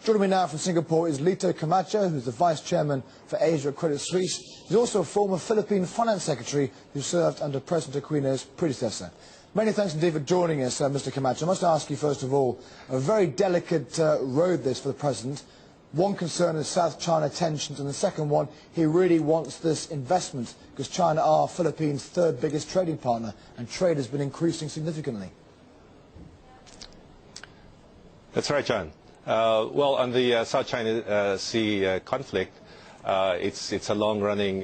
Joining me now from Singapore is Camacho, who's the Vice Chairman for Asia at Credit Suisse. He's also a former Philippine Finance Secretary who served under President Aquino's predecessor. Many thanks indeed for joining us, Mr. Camacho. I must ask you, first of all, a very delicate road this for the President. One concern is South China tensions, and the second one, he really wants this investment because China are Philippines' third biggest trading partner, and trade has been increasing significantly. That's right, John. Well, on the South China Sea conflict, it's a long-running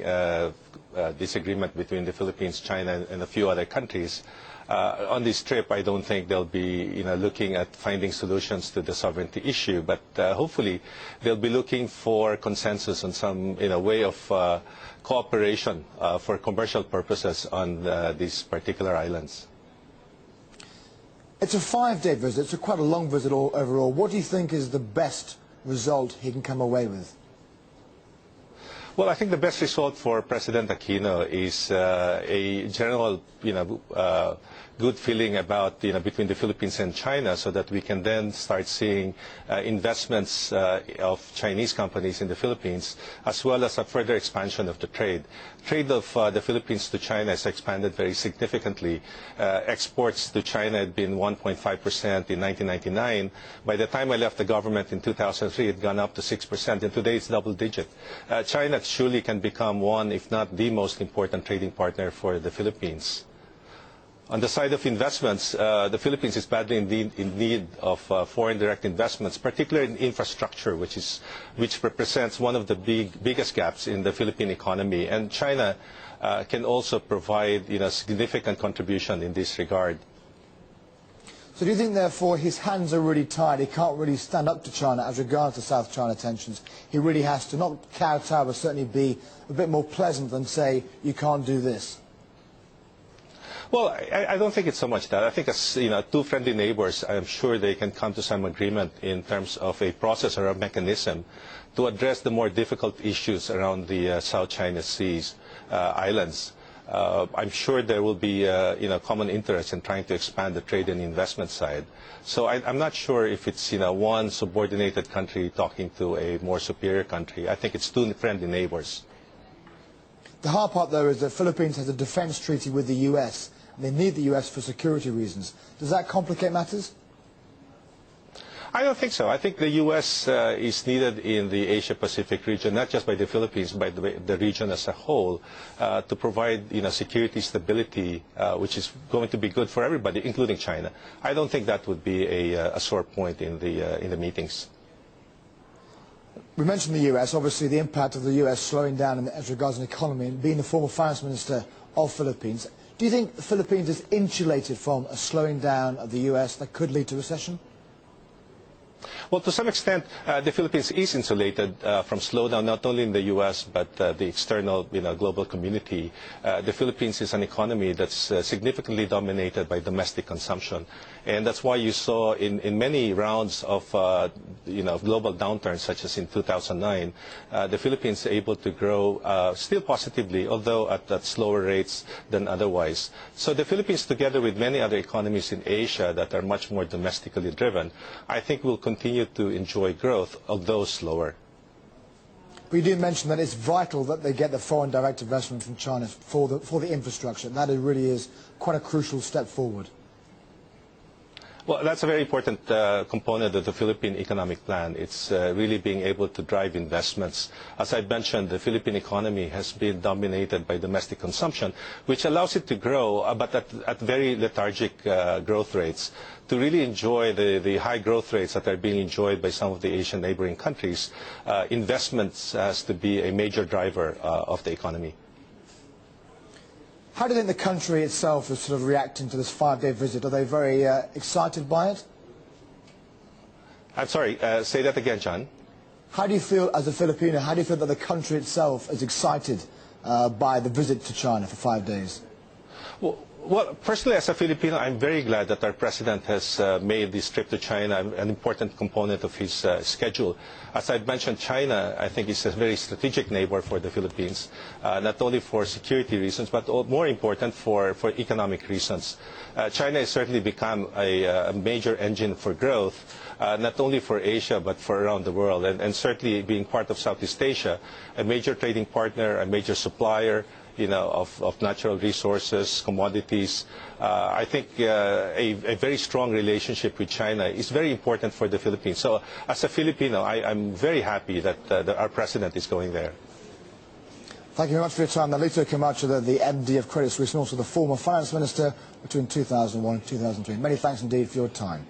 disagreement between the Philippines, China, and a few other countries. On this trip, I don't think they'll be, looking at finding solutions to the sovereignty issue, but hopefully they'll be looking for consensus on some, way of cooperation for commercial purposes on these particular islands. It's a 5-day visit. It's quite a long visit overall. What do you think is the best result he can come away with? Well, I think the best result for President Aquino is a general, good feeling about, between the Philippines and China, so that we can then start seeing investments of Chinese companies in the Philippines, as well as a further expansion of the trade. Trade of the Philippines to China has expanded very significantly. Exports to China had been 1.5% in 1999. By the time I left the government in 2003, it had gone up to 6%, and today it's double-digit. China surely can become one, if not the most important trading partner for the Philippines. On the side of investments, the Philippines is badly in need of foreign direct investments, particularly in infrastructure, which represents one of the biggest gaps in the Philippine economy. And China can also provide significant contribution in this regard. So do you think, therefore, his hands are really tied? He can't really stand up to China as regards to South China tensions. He really has to not kowtow, but certainly be a bit more pleasant than say, you can't do this. Well, I don't think it's so much that. I think as two friendly neighbors, I'm sure they can come to some agreement in terms of a process or a mechanism to address the more difficult issues around the South China Seas islands. I'm sure there will be common interest in trying to expand the trade and investment side. So I'm not sure if it's one subordinated country talking to a more superior country. I think it's two friendly neighbors. The hard part, though, is that the Philippines has a defense treaty with the U.S. and they need the U.S. for security reasons. Does that complicate matters? I don't think so. I think the U.S. is needed in the Asia-Pacific region, not just by the Philippines, but the region as a whole, to provide security stability, which is going to be good for everybody, including China. I don't think that would be a sore point in the meetings. We mentioned the U.S. Obviously, the impact of the U.S. slowing down as regards an economy, and being the former finance minister of Philippines, do you think the Philippines is insulated from a slowing down of the U.S. that could lead to recession? Well, to some extent, the Philippines is insulated from slowdown, not only in the U.S., but the external, global community. The Philippines is an economy that's significantly dominated by domestic consumption. And that's why you saw in many rounds of, global downturns, such as in 2009, the Philippines able to grow still positively, although at slower rates than otherwise. So the Philippines, together with many other economies in Asia that are much more domestically driven, I think will continue to enjoy growth, although slower. But you did mention that it's vital that they get the foreign direct investment from China for the infrastructure. That really is quite a crucial step forward. Well, that's a very important component of the Philippine economic plan. It's really being able to drive investments. As I mentioned, the Philippine economy has been dominated by domestic consumption, which allows it to grow, but at very lethargic growth rates. To really enjoy the high growth rates that are being enjoyed by some of the Asian neighboring countries, investments has to be a major driver of the economy. How do you think the country itself is sort of reacting to this 5-day visit? Are they very excited by it? I'm sorry, say that again, John. How do you feel as a Filipino, how do you feel that the country itself is excited by the visit to China for 5 days? Well, personally, as a Filipino, I'm very glad that our president has made this trip to China an important component of his schedule. As I've mentioned, China, I think, is a very strategic neighbor for the Philippines, not only for security reasons, but more important for economic reasons. China has certainly become a major engine for growth, not only for Asia, but for around the world, and certainly being part of Southeast Asia, a major trading partner, a major supplier, of natural resources, commodities. I think a very strong relationship with China is very important for the Philippines. So as a Filipino, I'm very happy that our president is going there. Thank you very much for your time. Lito Camacho, the MD of Credit Suisse, and also the former finance minister between 2001 and 2003. Many thanks indeed for your time.